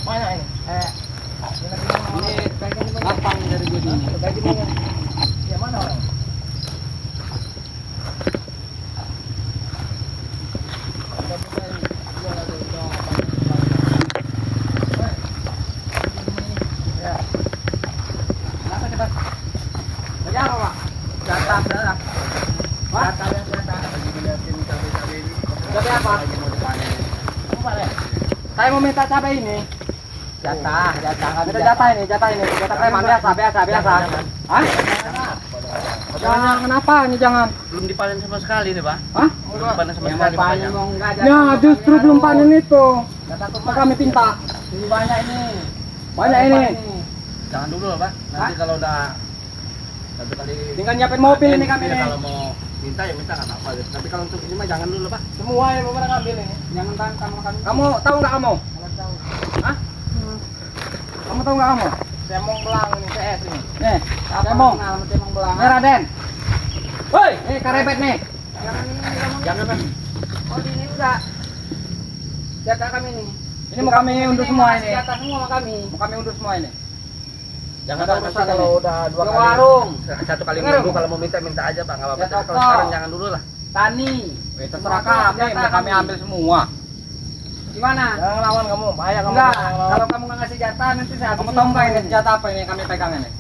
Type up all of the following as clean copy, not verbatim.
Mana ini? Ini lapang dari gue ini. Gaji mana? Ya mana orang? Ya. Kenapa cepat? Kerja apa, Pak? Jatah, jatah. Pak? Jatah. Cabai apa? Mau panen? Saya mau minta cabai ini. Jatah. Minta jatah ini. Jatah preman biasa. Hah? Jangan, kenapa ini jangan? Belum dipanen sama sekali nih, Pak. Hah? Belum dipanen sama sekali, Pak. Ya, justru belum panen itu. Kami minta. Ini banyak ini. Banyak ini. Jangan dulu, Pak. Nanti kalau udah satu kali Tinggal nyiapin mobil ini kami ya, nih. kalau mau minta ya minta nggak apa-apa. Tapi kalau untuk ini mah jangan dulu, Pak. Semua yang mau pada ngambil ini. Jangan tantang kami. Kamu tahu nggak kamu? Tahu. Hah? Kamu tahu nggak kamu? Cemong belang ini CS ini. Nih, cemong. Cemong belang. Nih Raden. Woi, ini karebet nih. Jangan ini kamu. Jangan, Pak. Oh, ini enggak. Jatah kami nih. Ini mau kami undur semua ini. Jatah semua sama kami. Mau kami undur semua ini. Jangan Ada Pak, urusan nanti kalau ini. udah dua Ke kali. warung. Satu kali Dengar, minggu Bu. kalau mau minta aja, Pak. Enggak apa-apa. Ya, Tapi kalau toko. sekarang jangan dulu lah. Tani. Terserah kami, mau kami ambil semua. Gimana? Jangan ngelawan kamu, bahaya kamu. Enggak, kalau kamu nggak ngasih jatah nanti saya. Kamu tahu nggak ini jatah apa ini yang kami pegang ini?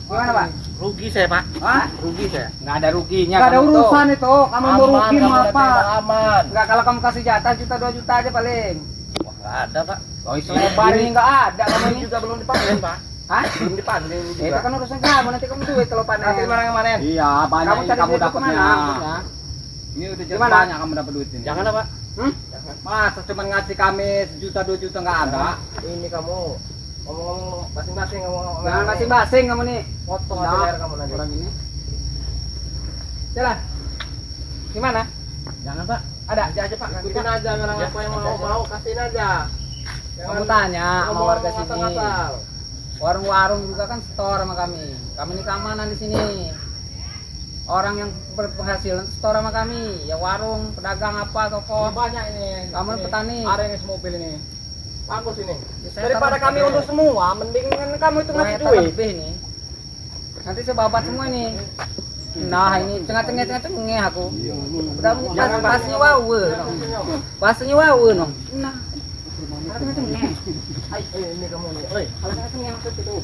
Gimana, Pak? Rugi saya, Pak. Hah? Rugi saya. Nggak ada ruginya. Nggak ada urusan itu. Kamu mau rugi mau apa? Aman. Enggak, kalau kamu kasih jatah juta 2 juta aja paling. Wah, nggak ada, Pak. Oh, isinya bari nggak ada kamu Ini ini. juga belum dipanen, Pak. Hah? Belum dipanen juga. Itu kan urusan kamu, nanti kamu duit kalau panen. Nanti mana yang manen? Iya, banyak Kamu ini cari kamu duit dapatnya. kemana? Ini udah jelas Gimana? banyak kamu dapat duit ini. Jangan lah, Pak. Jangan. Masa cuma ngasih kami sejuta 2 juta nggak ada? Ini kamu ngomong-ngomong masing-masing ngomong. Jangan masing-masing kamu nih. Potong Nah, aja leher kamu nanti. orang ini. Jalan. Gimana? Jangan, Pak. Ada? Aja, Pak. Ikutin aja orang Ya, apa yang kasih aja. mau kasihin aja. Kamu tanya sama warga sini. Warung-warung juga kan store sama kami. Kami ini keamanan di sini. Orang yang berpenghasilan store sama kami. Ya warung, pedagang apa, toko. Banyak ini. Kamu petani. Ada yang mobil ini. Bagus ini. Ya, saya Daripada taruh kami pakai. untuk semua, mending kan kamu itu ngasih Kereta duit. lebih nih. Nanti saya babat semua ini. Nah ini tengah-tengah aku. Udah pasnya wawe. Pasnya wawe no. Nah. Tengah-tengah. Ini kamu nih. Oi, Kalau tengah-tengah maksud itu.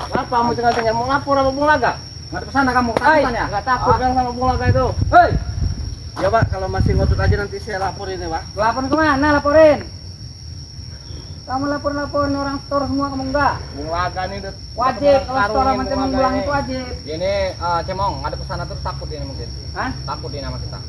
apa mau tengah-tengah mau ngapur apa Bung Laga? Nggak ada pesana kamu. Hai, Takutan ya? enggak takut kan sama Bung Laga itu. Hei, Ya, Pak, kalau masih ngotot aja nanti saya lapor ini, Pak. laporan kemana laporin? Kamu lapor-laporin orang store semua kamu enggak? Bung Laga nih udah Wajib kalau store karungin sama Bung cemong Laga bilang ini. itu wajib. Ini Cemong, ada pesana terus takut ini mungkin. Hah? Takut ini sama kita.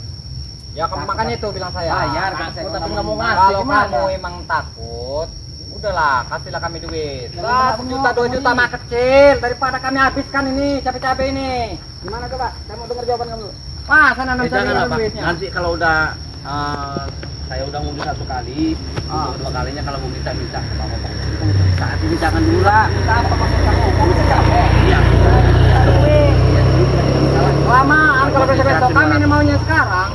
Ya Takut, makanya itu bilang saya. Bayar, Takut, saya tapi ngomong. nggak mau ngasih. Kalau Gimana? kamu emang takut, udahlah kasihlah kami duit. Jangan Lah, kamu sejuta 2 juta ngomong. mah kecil daripada kami habiskan ini cabai-cabai ini. Gimana coba? Saya mau dengar jawaban kamu dulu. Masa nanam Jangan sendiri lah, ada Pak. duitnya. Nanti kalau udah saya udah ngunduh satu kali, kedua kalinya kalau mau minta ke Bapak. Saat ini jangan dulu lah. Kita apa maksud kamu? Kamu capek. Iya. Kelamaan kalau besok-besok Hati-hati, kami Pak. ini maunya sekarang.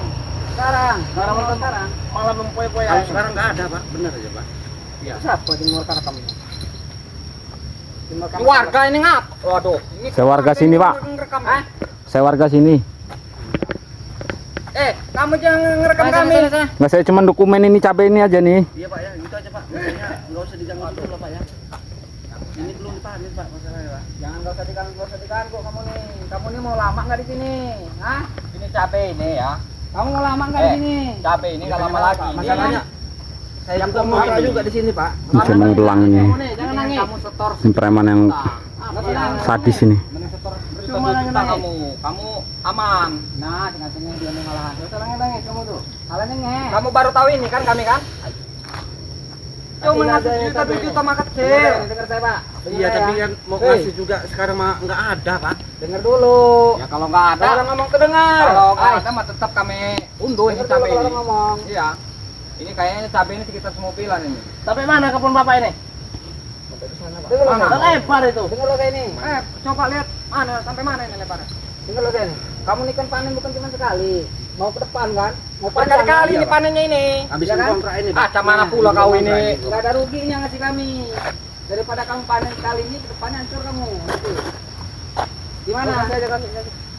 Sekarang. Sekarang mau sekarang. Malah mempoy-poy. Kalau sekarang nggak ada, Pak. Bener aja, Pak. Iya. Siapa di luar kamu? Di luar kamu. Warga ini ngap. Waduh, ini Saya warga sini, Pak. ngerekam. Hah? Saya warga sini. Kamu jangan ngerekam Sana, kami. sana, sana. Nggak, saya cuma dokumen ini cabai ini aja nih. Iya, Pak, ya. Gitu aja, Pak. Makanya nggak usah diganggu dulu lah, Pak, ya. Ini belum dipanen, Pak, masalahnya, Pak. Jangan gak usah diganggu kamu nih. Kamu nih mau lama nggak di sini? Hah? Ini cabai ini ya. Kamu mau lama nggak di Eh, sini? Cabai ini nggak lama lagi. Ini Masalahnya saya Yang juga mau ini. juga di sini, Pak. Ini cemong belang ini. Kamu nih, jangan nangis. Kamu setor. Ini preman yang Nangis. sadis ini. Mending setor. Cuma kamu aman. Nah, tengah-tengah dia nih malahan. Gak usah nangis kamu tuh. Salah nengeh. Kamu baru tahu ini kan kami kan? Cuma ngasih juta 2 juta mah kecil. Dengar saya, Pak. Iya, tapi kan mau Hei. ngasih juga sekarang mah nggak ada, Pak. Dengar dulu. Ya kalau nggak ada, Kalau ngomong kedengar. kalau nggak Ay, ada mah tetap kami unduh ini dengar dulu cabai kalau ini. orang ngomong. Iya. Ini kayaknya cabai ini sekitar semobilan ini. Tapi mana kebun Bapak ini? Dengar lo Mana? kayak Lebar itu. Dengar lo kayak ini. Coba lihat mana sampai mana ini lebarnya. Dengar lo kayak ini. Kamu ini kan panen bukan cuma sekali. mau ke depan kan? Mau Berkali-kali ini panennya ini. Habisin Iya kan? kontrak ini, Pak. Ah, macam mana pula kau ini? Nggak ada ruginya ngasih kami. Daripada kamu panen kali ini, ke depannya hancur kamu. Nanti. Gimana?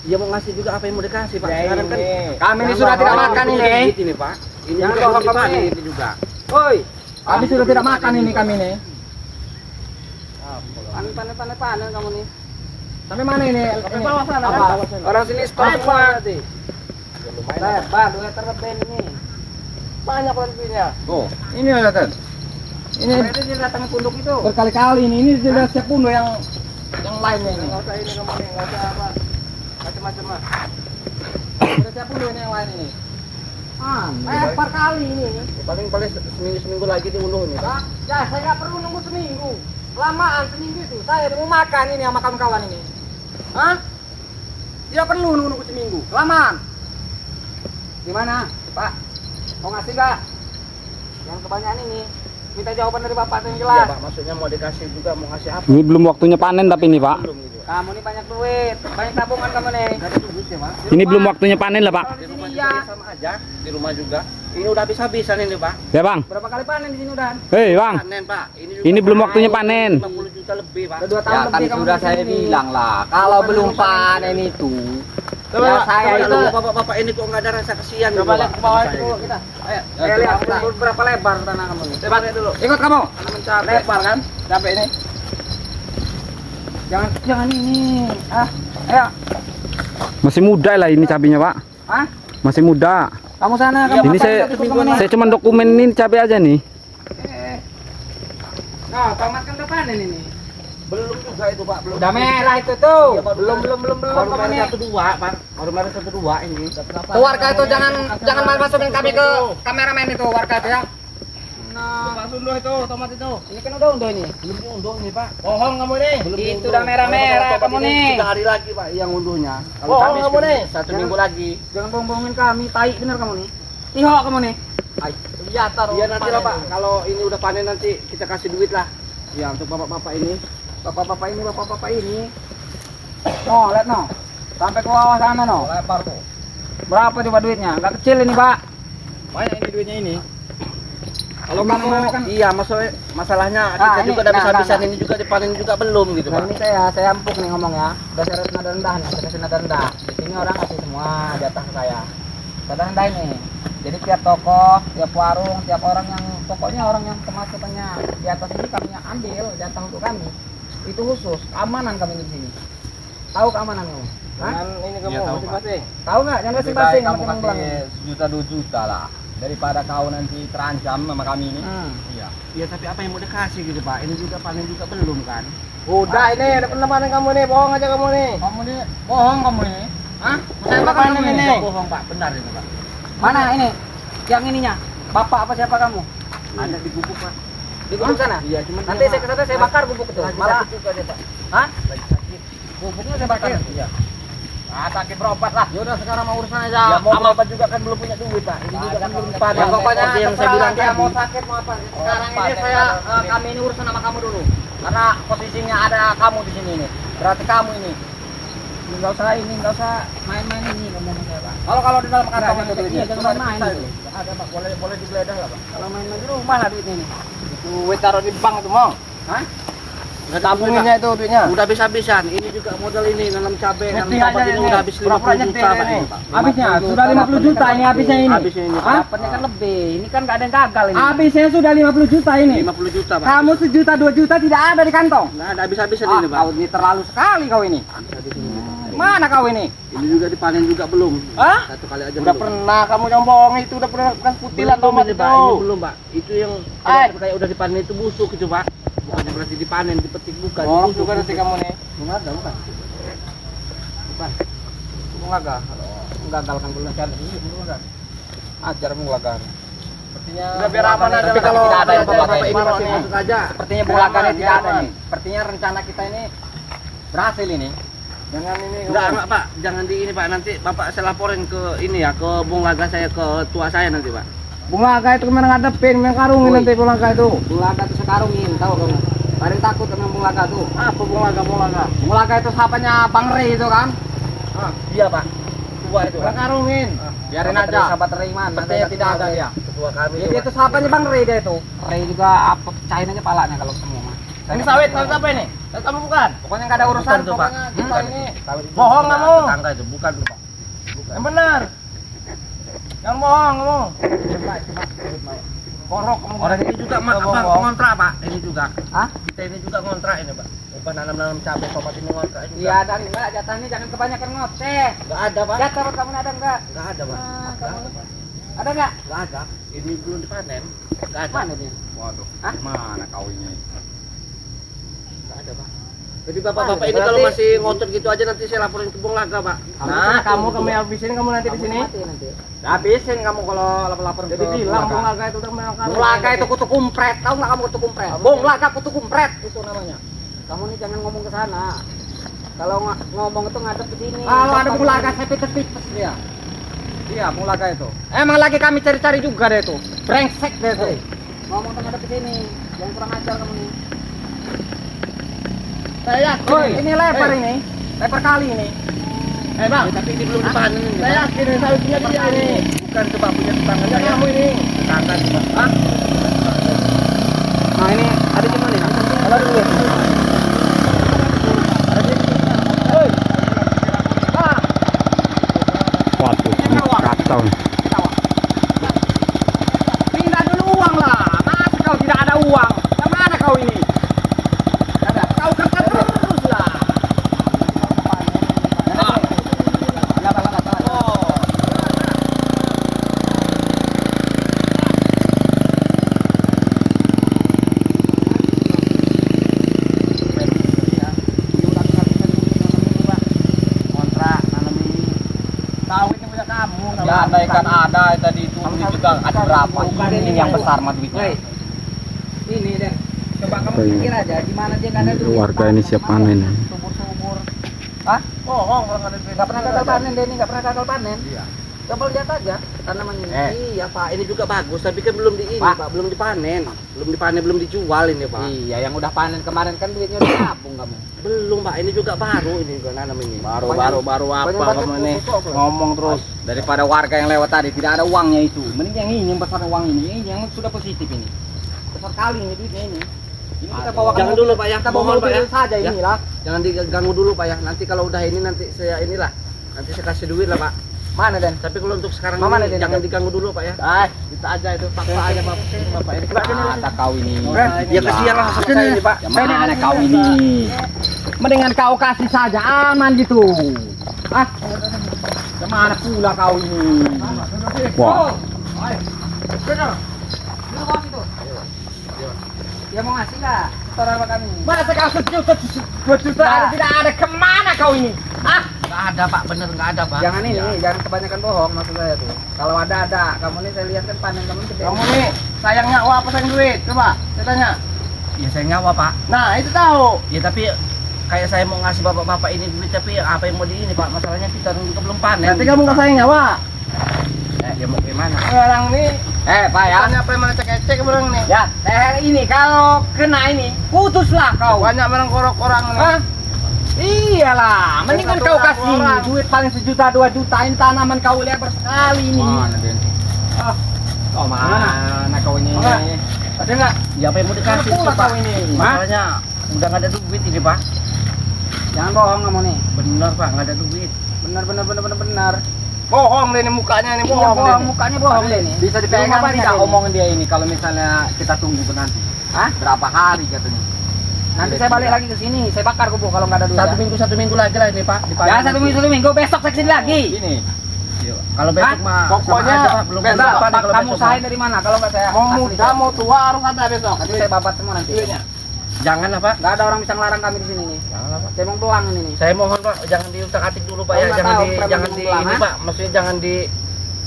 Dia mau ngasih juga apa yang mau dikasih, Pak. Ya, Sekarang kan ini. Kami ini sudah tidak makan ini. Ini, Pak. Ini Jangan juga bawa belum dipanen kami. ini juga. Woi, Kami sudah tidak makan ini kami nih. Panen kamu nih. Sampai mana ini? Sampai bawah sana, Apa? kan? Orang sini stop semua. Lebar, 2 meter lebih ini. Banyak lebihnya. Oh, ini ada kan? Ini dia datang punduk itu. Berkali-kali ini sudah siap punduk yang lainnya ini. Enggak usah ini ngomongin, enggak usah apa. Macam-macam lah. Sudah siap punduk ini yang lain ini. Lebar kali ini. Paling seminggu lagi diunduh ini, Pak. Ya, saya nggak perlu nunggu seminggu. Lamaan seminggu itu. Saya mau makan ini sama kawan-kawan ini. Hah? Tidak perlu nunggu seminggu. Lamaan. Gimana, Pak? Mau ngasih nggak? Yang kebanyakan ini. Minta jawaban dari Bapak yang Iya, jelas. Pak. Maksudnya mau dikasih juga, mau ngasih apa? Ini belum waktunya panen tapi ini Pak. Belum gitu. Kamu nih banyak duit, banyak tabungan kamu nih. Enggak ada duit ya, Pak. Ini belum waktunya panen lah Pak. Kalau di Di sini rumah ya. juga sama aja, di rumah juga. Ini udah habis-habisan ini, Pak. Ya Bang. Berapa kali panen di sini udah? Hei Bang. Panen, Pak. Ini belum waktunya panen. 50 juta lebih, Pak. Udah 2 tahun Ya kan lebih kamu sudah di saya sini. bilang lah, kalau belum panen itu. Ya saya Coba itu. lu, bapak-bapak ini kok nggak ada rasa kasihan gitu, Coba lihat Pak. ke bawah Saya itu gitu. kita. Ayo, Ya, lihat coba. berapa lebar tanah kamu nih. Coba lihat dulu. Ikut kamu. Mencapai. Lebar kan? Sampai ini. Jangan ini. Ayo. Masih muda lah ini cabenya Pak. Hah? Masih muda. Kamu sana Iya, kamu Ini makan saya satu kamu nih. saya cuma dokumen ini cabai aja nih. Nah, tomat kan udah panen ini. Belum juga itu, Pak. Belum. Udah merah itu tuh. Iya, Pak. Belum Baru kamu merah nih. 1-2, Pak. Baru merah 1-2 ini. Warga itu jangan masukin kami ke kameramen itu warga itu ya. Nah, Pak Sundo itu, tomat itu. ini kan udah unduh ini. Belum diunduh nih, Pak. Bohong kamu nih. Belum Itu diunduh. udah merah-merah Kalau kamu tomat ini nih. 3 hari lagi, Pak, yang unduhnya. Kalau Oh, habis kamu nih. 1 minggu lagi. Jangan bohong-bohongin kami, tai bener kamu nih. Tihok kamu nih. Iya taruh. Iya nanti lah, Pak. Kalau ini udah panen nanti kita kasih duit lah. Ya untuk bapak-bapak ini. Bapak-bapak ini. No, lihat no. Sampai ke bawah sana no. Lebar tuh. Berapa coba duitnya? Enggak kecil ini, Pak. Banyak ini duitnya ini. Kalau Gimana kamu kan? iya masalahnya Ah, kita ini, juga udah nah, habis-habisan nah. ini juga dipanen juga belum gitu, Nah, Pak. ini saya empuk nih ngomong ya. Udah saya nada rendah nih, saya kasih nada rendah. Di sini orang kasih semua jatah ke saya. Nada rendah ini. Jadi tiap toko, tiap warung, tiap orang yang pokoknya orang yang pemasukannya di atas ini kami ambil jatah untuk kami. Itu khusus keamanan kami di sini. Tahu keamanan kamu? Hah? Dengan ini kamu Iya, tahu, Pak. masing-masing. Tahu nggak? Jangan Lebih masing-masing baik kamu kamu bilang. kasih sejuta 2 juta lah daripada kau nanti terancam sama kami ini. Iya. Iya tapi apa yang mau dikasih gitu, Pak? Ini juga panen juga belum kan? Udah ini ada penemanan kamu nih, bohong aja kamu nih. Kamu ini bohong kamu ini. Hah? Saya Apa makan panen ini. ini? Bohong, Pak. Benar ini, Pak. Mana ini? Yang ininya? Bapak apa siapa kamu? Ada di gubuk, Pak. Di gubuk sana? Iya, cuman Nanti saya ke sana saya bakar gubuk itu. lagi Malah sakit juga dia, Pak. hah? Lagi sakit. Gubuknya saya bakar. Iya. Ah, sakit berobat lah. Ya udah sekarang mau urusan Ya aja. mau berobat juga kan belum punya duit, Pak. Ini juga kan belum dipanen. Ya pokoknya Seperti yang saya terserah bilang dia tadi. mau sakit mau apa. Sekarang ini panen, saya panen. kami ini urusan sama kamu dulu. Karena posisinya ada kamu di sini ini. Berarti kamu ini. Enggak usah ini, enggak usah main-main ini ngomong sama saya, Pak. Kalau di dalam kantong itu duitnya. Iya, Jangan main-main gitu. Ada, Pak. Boleh digeledah lah, Pak. Kalau main-main di rumah lah duitnya ini. Duit taruh di bank tuh, mau. Hah? Tabunginnya itu duitnya. Udah habis-habisan. Ini juga modal ini nanam cabai, nanam Nyetir tomat aja ini ini. udah habis Pura-pura 50 juta, nyetir Pak. ini. ini, Pak. Habisnya sudah 50 juta ini habisnya ini. Habisnya ini, Pak. Hah? Dapatnya kan lebih. Ini kan enggak ada yang gagal ini. Habisnya sudah 50 juta ini. 50 juta, Pak. Kamu 1 juta 2 juta tidak ada di kantong. Nah, ada habis-habisan Ah, ini, Pak. kau ini terlalu sekali kau ini. Habis-habisan ini. Mana kau ini? Ini juga dipanen juga belum. Hah? Satu kali aja Udah belum. pernah kamu yang bohong itu udah pernah kan putilan Belum tomat ini, itu. Pak. Ini belum, Pak. Itu yang Ay. kayak udah dipanen itu busuk itu, Pak. Bukannya berarti dipanen, dipetik bukan. Bohong Busuk, juga nanti busuk. kamu nih. Bunga ada, bukan? Bukan. Mengagah. Menggagalkan belajar ini mengagah. Ajar mengagah. Sepertinya udah biar aman aja. Tapi kalau tidak ada yang bapak-bapak bapak ini masih masuk aja. Sepertinya bulagannya Biar tidak ada aman. nih. Sepertinya rencana kita ini berhasil ini. Jangan ini. Enggak, Pak. Jangan di ini, Pak. Nanti Bapak saya laporin ke ini ya, ke Bung Laga saya, ke tua saya nanti, Pak. Bunga itu kemana ngadepin, yang karungin Woi. nanti bunga itu. Bulaga itu sekarungin, tahu kamu? Paling takut dengan bulaga tuh. Apa bunga? Bulaga itu sapanya Bang Rey itu kan? Iya, Pak. Tua itu, Pak. Yang karungin. Biarin Sahabat aja. Ray, sahabat Ray man. Percaya tidak ada dia. Ketua kami. Dia itu sahabatnya Bang Ray dia itu. Ray juga apa pecahin aja palanya kalau ketemu mah. Ini sawit apa ini? Sawit kamu bukan? Pokoknya enggak ada urusan Bukan tuh, Pak. pokoknya kita Bukan. ini. Bohong kamu. Tetangga itu bukan tuh, Pak. Bukan. Yang benar. Yang bohong kamu. Korok kamu. Orang ini juga Bohong. ngontrak, Pak. Ini juga. Hah? Kita ini juga ngontrak ini, Pak. Bukan nanam cabai tomat ini ngontrak juga. Iya ada enggak jatahnya jangan kebanyakan ngoceh. Enggak ada, Pak. Jatah kamu ada enggak? Enggak ada, Pak. Ah, Nggak kamu. ada, Pak. Ada enggak? Enggak ada. Ini belum dipanen. Enggak ada. Mana dia? Waduh. Hah? Mana kau ini? Enggak ada, Pak. Jadi bapak-bapak ini kalau masih ngotot gitu aja nanti saya laporin ke Bung Laga, Pak. Nah, kamu habisin kamu nanti di sini. Nanti. Habisin kamu kalau lapor Jadi bilang Bung Laga itu udah Bung Laga itu kutu kumpret, tahu nggak kamu kutu kumpret? Bung Laga kutu kumpret itu namanya. Kamu nih jangan ngomong ke sana. Kalau ngomong itu ngadep ke sini. Kalau ada Bung Laga saya pites-pites dia. Iya, Bung Laga itu. Emang lagi kami cari-cari juga deh itu. Brengsek deh itu. Ngomong tuh ngadep ke sini. Jangan kurang ajar kamu nih. Saya yakin ini lebar ini. Lebar kali ini. Bang, Tapi ini belum dipanen ini. saya yakin ini saya punya dia ini. Bukan coba punya tetangga Punya saya. kamu ini. Tetangga, Pak. Hah? Nah ini ada di mana? Kalau dulu. Hei. Ah, Waduh, kacau. minta dulu uang lah. Masa kau tidak ada uang? Yang mana kau ini? Kau kerja terus lah. Oh. Kontrak nanam ini. Sawit ini punya kamu. Ya, ada ikan ada tadi itu. Ini juga ada berapa? Ini yang besar mah duitnya. Ini Den. Coba kamu Oke. pikir aja di mana dia nggak ada duit. Warga ini siap panen. Subur-subur. Hah? Bohong kalau nggak ada duit. Nggak pernah gagal panen Denny, nggak pernah gagal panen. Iya. Coba lihat aja tanaman ini. Iya, Pak. Ini juga bagus, tapi kan belum di ini, Pak. Pak. Belum dipanen. Belum dipanen, belum dijual ini, Pak. Iya, yang udah panen kemarin kan duitnya udah nabung kamu. Belum, Pak. Ini juga baru ini juga nanam ini. Baru Banyak- apa banyak kamu ini? pokok, loh. Ngomong terus. Daripada warga yang lewat tadi tidak ada uangnya itu. Mending yang ini yang besar uang ini yang sudah positif ini. Besar kali ini duitnya ini. Ini kita bawa Jangan dulu, Pak, ya. Kita bawa Mohon, Pak, mobil ya. saja Ya. inilah. Jangan diganggu dulu, Pak, ya. Nanti kalau udah ini nanti saya inilah. Nanti saya kasih duit lah, Pak. Mana Den? Tapi kalau untuk sekarang Mana ini dia, jangan Pak? diganggu dulu, Pak, ya. Kita aja itu paksa aja Bapak ini. Ada kau ini. Ya kasihan lah sama saya ini, Pak. Yang mana kau ini? Mendingan kau kasih saja aman gitu. Ah, kemana pula kau ini? Wah, Dia mau ngasih nggak? Saudara sama kami. Masa kau sejuta, 2 juta ada tidak ada kemana kau ini? Ah, Enggak ada, Pak. Bener enggak ada, Pak. Jangan ini, Iya. jangan kebanyakan bohong maksud saya tuh. Kalau ada. Kamu nih saya lihat kan panen kamu gede. kamu nih sayang nyawa apa sayang duit? Coba, saya tanya. Ya saya nyawa, Pak. Nah, itu tahu. Ya tapi kayak saya mau ngasih bapak-bapak ini duit tapi apa yang mau di ini, Pak? Masalahnya kita juga belum panen. Nanti kamu nggak sayang nyawa. Ya mau gimana? Orang nih, Pak ya. tanya apa yang mana cek-cek orang nih. Ya, ini kalau kena ini putuslah kau. Banyak barang korok orang nih. Hah? Iyalah, mendingan Satu kau orang kasih orang. duit paling 1-2 juta ini tanaman kau lihat bersekali ini. Den? Ah, oh mana kau ini? Mana? Ada nggak? Ya apa yang mau dikasih Mana pula tuh, Pak? kau ini? Masalahnya udah nggak ada duit ini, Pak. Jangan bohong kamu nih. Bener, Pak, nggak ada duit. Benar. Bohong deh nih mukanya nih, Iya, bohong. bohong, deh. mukanya bohong deh nih. Bisa dipegang Belum apa tidak dia ini? omongin dia ini kalau misalnya kita tunggu nanti. Hah? Berapa hari katanya? Nanti saya balik lagi ke sini, saya bakar kubu kalau nggak ada duit. Satu minggu lagi lah ini, Pak. Ya, satu minggu besok saya kesini lagi. Ini. Kalau besok Hah? mah Pokoknya sama aja, Pak. Belum besok, ada apa nih kalau Kamu besok. usahain Pak. dari mana? Kalau nggak saya Mau asli muda saya. mau tua harus ada besok. Nanti saya babat semua nanti. Duitnya. Jangan lah, Pak. Nggak ada orang bisa ngelarang kami di sini nih. Jangan lah, Pak. Saya mau peluang ini nih. Saya mohon, Pak, jangan diutak-atik dulu, Pak, Oh, ya. nggak Jangan tahu, di preman jangan di pulang, ini, ha? Pak. Maksudnya jangan di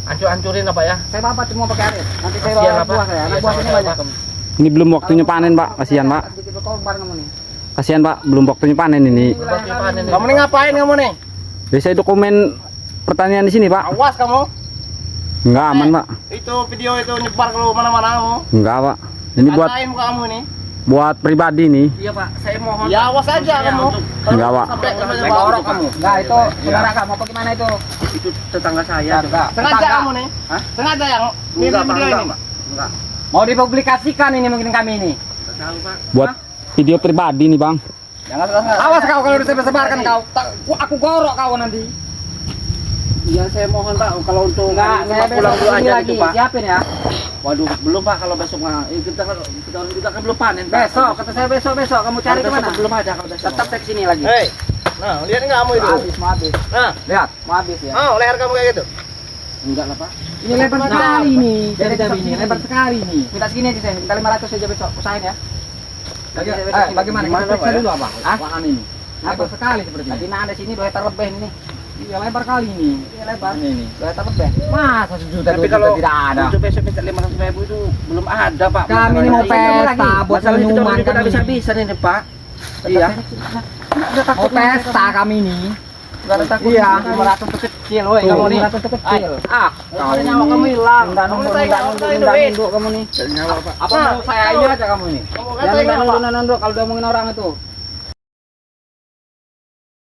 hancur-hancurin lah, Pak, ya. Saya babat semua pakai air. Nanti saya Kasihan bawa lah, Pak. buah saya. Anak Iya, buah sini sama-sama, banyak. Pak. ini belum waktunya panen, Pak. Kasihan, Pak. Sedikit berkorban kamu nih. Kasihan, Pak. Belum waktunya panen ini. Waktunya panen ini. Kamu nih ngapain kamu nih? Biasa dokumen pertanian di sini, Pak. Awas kamu. Enggak aman, Pak. Itu video itu nyebar ke mana-mana kamu. Enggak, Pak. Ini buat Katain muka kamu nih. buat pribadi nih. Iya Pak, saya mohon. Ya, awas aja maksudnya kamu. untuk- Enggak, Pak. Sampai Naik orok kamu. Enggak, itu saudara kamu apa gimana itu? Itu tetangga saya. Enggak. Sengaja kamu nih? Hah? Sengaja yang Enggak, Pak, video enggak, ini? Pak. Enggak. Mau dipublikasikan ini mungkin kami ini. Enggak tahu Pak. Buat video pribadi nih, Bang. Jangan awas kau kalau disebar-sebarkan kau. Aku gorok kau nanti. Iya, saya mohon Pak kalau untuk Enggak, hari ini, saya Pak, pulang besok dulu ini aja lagi. gitu Pak. Siapin ya. Waduh, belum Pak kalau besok mah. Kita kan belum panen Pak. Besok, kata saya besok kamu cari Kalau kemana? besok belum ada kalau besok. Tetap ke sini lagi. Hei, nah lihat nggak kamu itu? Mau habis. Nah, Lihat, mau habis ya. oh leher kamu kayak gitu. Enggak lah Pak. Ini lebar Nah, sekali nih. Jadi besok ini sini. lebar sekali nih. Minta segini aja saya, minta 500 saja besok. Usahain ya. Bagaimana? Gimana, Kita periksa Pak, ya? dulu apa? Hah? Lahan ini. Lebar sekali seperti ini. Tadi ada sini 2 hektar lebih ini. Iya lebar kali ini. Iya lebar. Ini 2 hektar lebih. Masa sejuta Tapi 2 kalau juta tidak ada. untuk besok minta 500.000 itu belum ada Pak. Kami ini mau Masalahnya- pesta buat Masalahnya kita minuman juga kami. bisa-bisa nih Pak. Iya. Mau pesta kami ini. Enggak ada takut. Iya, Kamu. 500 itu kecil, woi. Tuh, Kamu nih. 500 itu kecil. Ah, Kalau nyawa kamu hilang. Nunda Kamu nunduk, saya nunda nggak nunduk, mau nunda duit. nunduk kamu nih. Dari nyawa Pak. Apa Nah, mau saya kalau- ini aja kamu ini? Kamu Jangan kata nunda nggak, nunduk, Pak? nunda nunduk kalau dia omongin orang itu.